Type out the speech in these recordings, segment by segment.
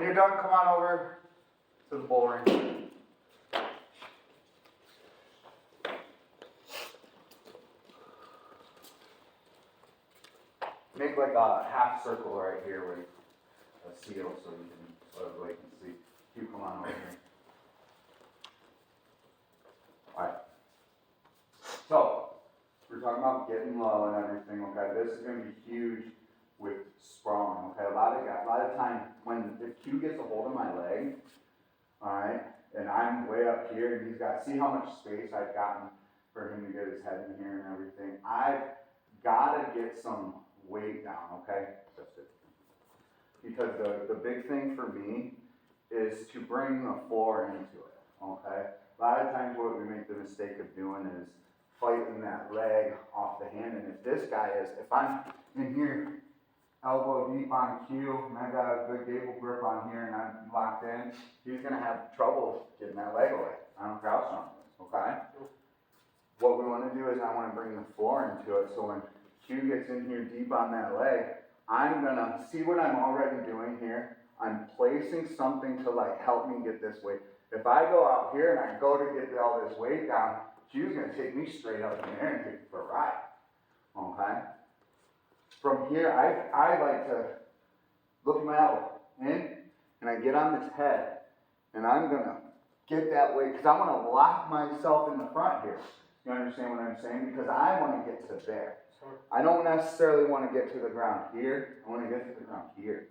when you're done, come on over to the bull ring. Make like a half circle right here with a seal so you can, so everybody can see. You come on over here. Alright. So, we're talking about getting low and everything, okay? This is going to be huge with sprawling, okay? A lot of time when if Q gets a hold of my leg, alright, and I'm way up here and he's got, see how much space I've gotten for him to get his head in here and everything. I've got to get some weight down, okay? Just it. Because the big thing for me is to bring the floor into it, okay? A lot of times what we make the mistake of doing is fighting that leg off the hand, and if this guy is, if I'm in here, elbow deep on Q, and I got a good gable grip on here and I'm locked in, he's gonna have trouble getting that leg away. I don't crouch on this, okay? What we wanna do is I wanna bring the floor into it, so when Q gets in here deep on that leg, I'm gonna see what I'm already doing here. I'm placing something to like help me get this weight. If I go out here and I go to get all this weight down, Q's gonna take me straight up in there and take me for a ride, okay? From here, I like to look at my elbow in, and I get on this head, and I'm gonna get that weight, because I wanna lock myself in the front here. You understand what I'm saying? Because I wanna get to there. I don't necessarily want to get to the ground here. I want to get to the ground here.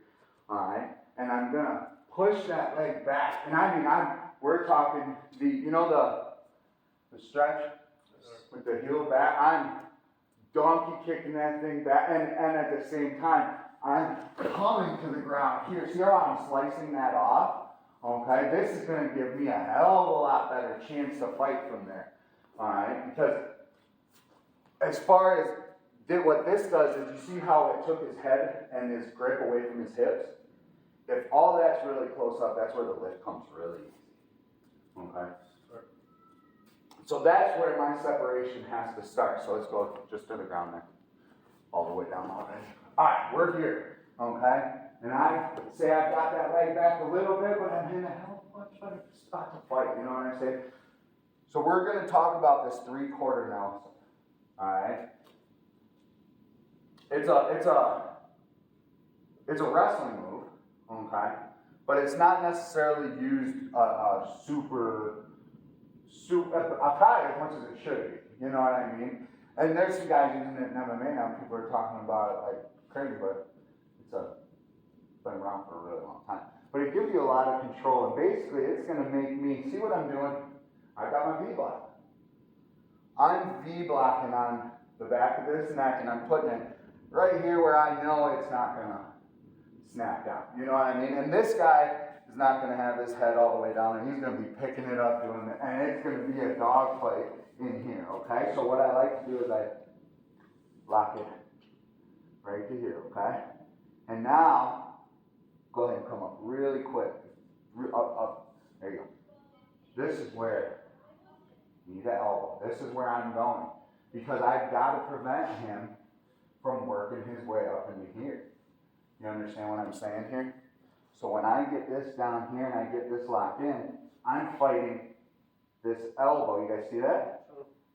Alright? And I'm going to push that leg back. And I mean, we're talking the stretch with the heel back. I'm donkey kicking that thing back. And at the same time, I'm coming to the ground here. See how I'm slicing that off? Okay? This is going to give me a hell of a lot better chance to fight from there. Alright? Because as far as what this does is, you see how it took his head and his grip away from his hips? If all that's really close up, that's where the lift comes really easy. Okay? So that's where my separation has to start. So let's go just to the ground there. All the way down already. Alright, we're here. Okay? And I say I've got that leg back a little bit, but I'm in a hell of a much better spot to fight. You know what I'm saying? So we're going to talk about this 3/4 Nelson. Alright? It's a wrestling move, okay? But it's not necessarily used super, probably as much as it should be. You know what I mean? And there's some guys using it in MMA now. People are talking about it like crazy, but it's been around for a really long time. But it gives you a lot of control, and basically it's going to make me see what I'm doing. I got my V block. I'm V blocking on the back of this neck, and I'm putting it right here where I know it's not going to snap down. You know what I mean? And this guy is not going to have his head all the way down, and he's going to be picking it up, doing it, and it's going to be a dog fight in here, okay? So what I like to do is I lock it right to here, okay? And now, go ahead and come up really quick. Up. There you go. This is where you need that elbow. This is where I'm going. Because I've got to prevent him from working his way up into here. You understand what I'm saying here? So when I get this down here and I get this locked in, I'm fighting this elbow. You guys see that?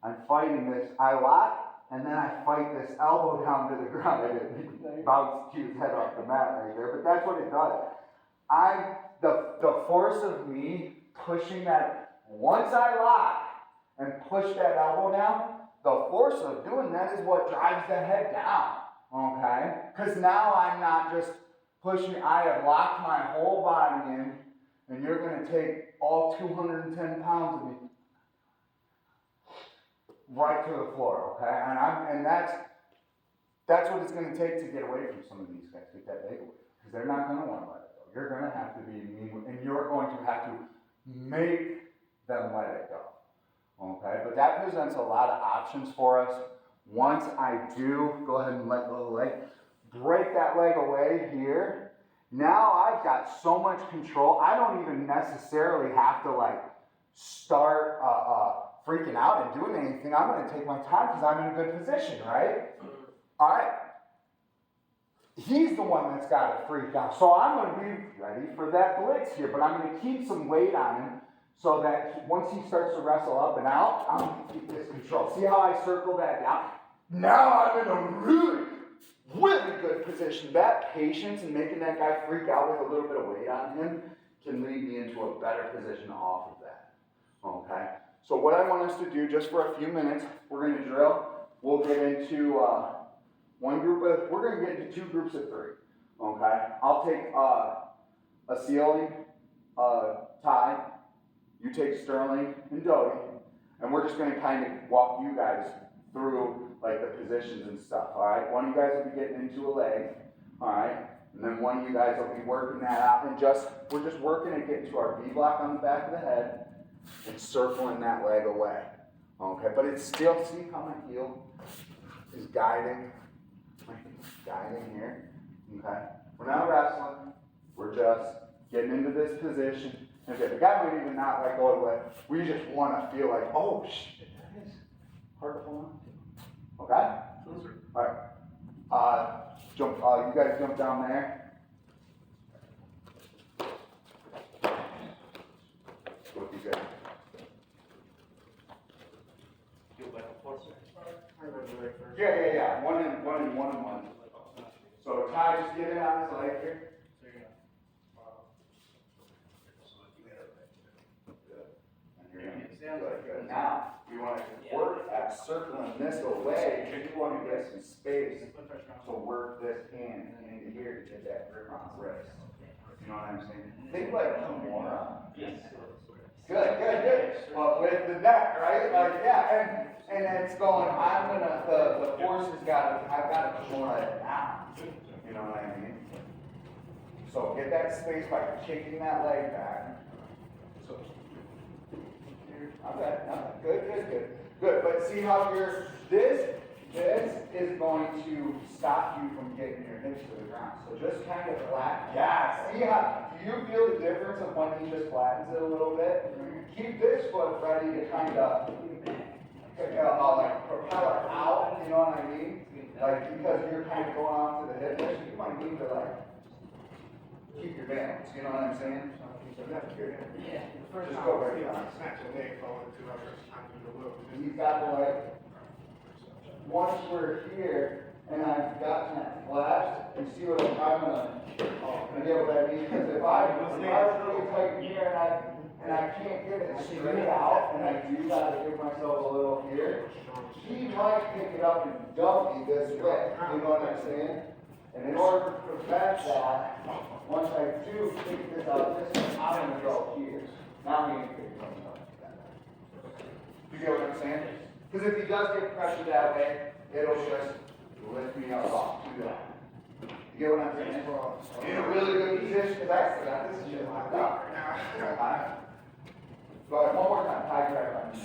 I'm fighting this. I lock, and then I fight this elbow down to the ground. I didn't bounce Q's head off the mat right there, but that's what it does. The force of me pushing that, once I lock and push that elbow down, the force of doing that is what drives the head down, okay? Because now I'm not just pushing, I have locked my whole body in, and you're going to take all 210 pounds of me right to the floor, okay? And that's what it's going to take to get away from some of these guys, get that leg away. Because they're not going to want to let it go. You're going to have to be mean, and you're going to have to make them let it go. Okay, but that presents a lot of options for us. Once I do, go ahead and let go of the leg. Break that leg away here. Now I've got so much control. I don't even necessarily have to like start freaking out and doing anything. I'm going to take my time because I'm in a good position, right? All right. he's the one that's got to freak out. So I'm going to be ready for that blitz here, but I'm going to keep some weight on him so that once he starts to wrestle up and out, I'm going to keep this control. See how I circle that down? Now I'm in a really, really good position. That patience and making that guy freak out with a little bit of weight on him can lead me into a better position off of that. Okay? So what I want us to do just for a few minutes, we're going to drill. We'll get into we're going to get into 2 groups of 3. Okay? I'll take a ceiling, Ty, you take Sterling and Doty, and we're just going to kind of walk you guys through like the positions and stuff. All right? One of you guys will be getting into a leg. All right? And then one of you guys will be working that out, and we're just working at getting to our V block on the back of the head and circling that leg away. Okay? But it's still, see how my heel is guiding here. Okay? We're not wrestling. We're just getting into this position. Okay, the guy might even not like go away. We just want to feel like, oh shit, that is hard to hold on to. Okay? Sure. Alright. Jump, you guys jump down there. What you got? Yeah. One and one. So Ty, just get it on his leg here. Good. Now, you want to work at circling this away because you want to get some space to work this hand into here to get that grip on the wrist. You know what I'm saying? Think like Kimura. Good. Well, with the neck, right? Like, yeah, and it's going, the force I've got to Kimura it down. You know what I mean? So get that space by kicking that leg back. So, okay, good. But see how this is going to stop you from getting your hips to the ground. So just kind of flat. Yeah. See how, do you feel the difference of when he just flattens it a little bit? Keep this foot ready to kind of like propel it out, you know what I mean? Like, because you're kind of going off to the hip, you might need to like keep your balance, you know what I'm saying? Yeah. Just go right down. Snatch a leg forward to the loop. You've got to like, once we're here, and I've gotten that flashed, you see what I'm gonna be able to, because if I really tight here and I can't get it straight out, and I do gotta give myself a little here, he might pick it up and dump me this way, you know what I'm saying? And in order to prevent that, once I do pick this out this way, I'm gonna go here. Now I'm gonna pick it up. You get what I'm saying? Because if he does get pressured that way, it'll just lift me up off to that. You get what I'm saying? In a really good position, because I got this shit locked up. Go ahead, one more time. High drive on me.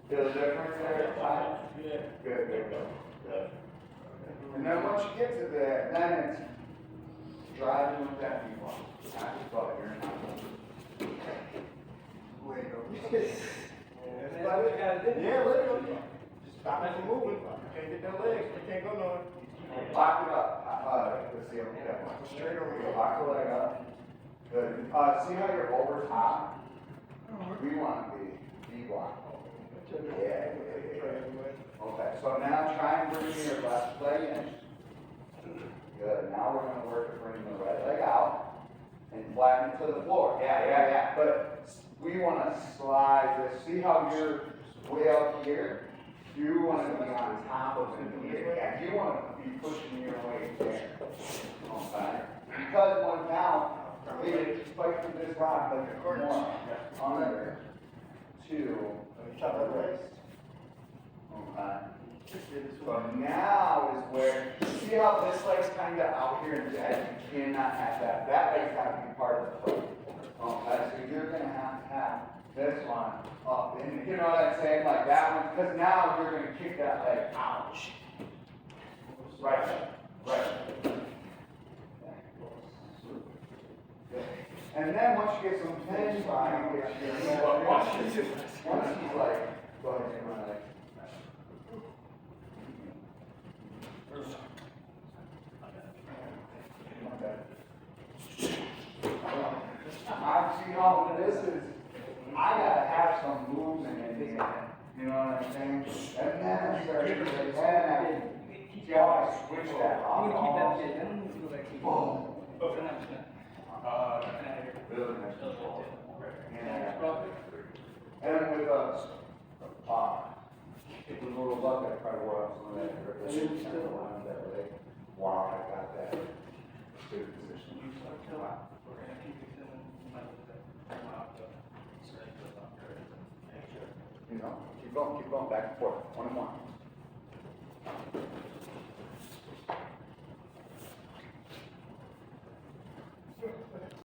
Feel the difference there? Yeah. Good. And then once you get to that, then it's driving with that people. Not just about here. Yeah, literally. Just stop it from moving. You can't get that legs. You can't go nowhere. Lock it up. Let's see. Straight over here. Lock the leg up. Good. See how you're over top? We want to be D-block. Yeah. Okay, so now try and bring your left leg in. Good. Now we're going to work to bring the right leg out and flatten it to the floor. Yeah. But we want to slide this. See how you're way up here? You want to be on top of it here. Yeah, you want to be pushing your way there. Okay. Because one now, we fight for this rock like more under to the wrist. Okay. So now is where, see how this leg's kind of out here and dead? You cannot have that. That leg's got to be part of the foot. Okay, so you're going to have this one up. And you know what I'm saying? Like that one, because now you're going to kick that leg out. Right. Good. And then once you get some tension, you get your, once he's like, go ahead, you wanna like. You know, this is, I gotta have some movement in here, you know what I'm saying? And then I start to like, see how I switch that off. Boom. Really nice control. And with a little luck, I probably wore up some of that. Wow, I got that good position. You know, keep going, back and forth, one and one.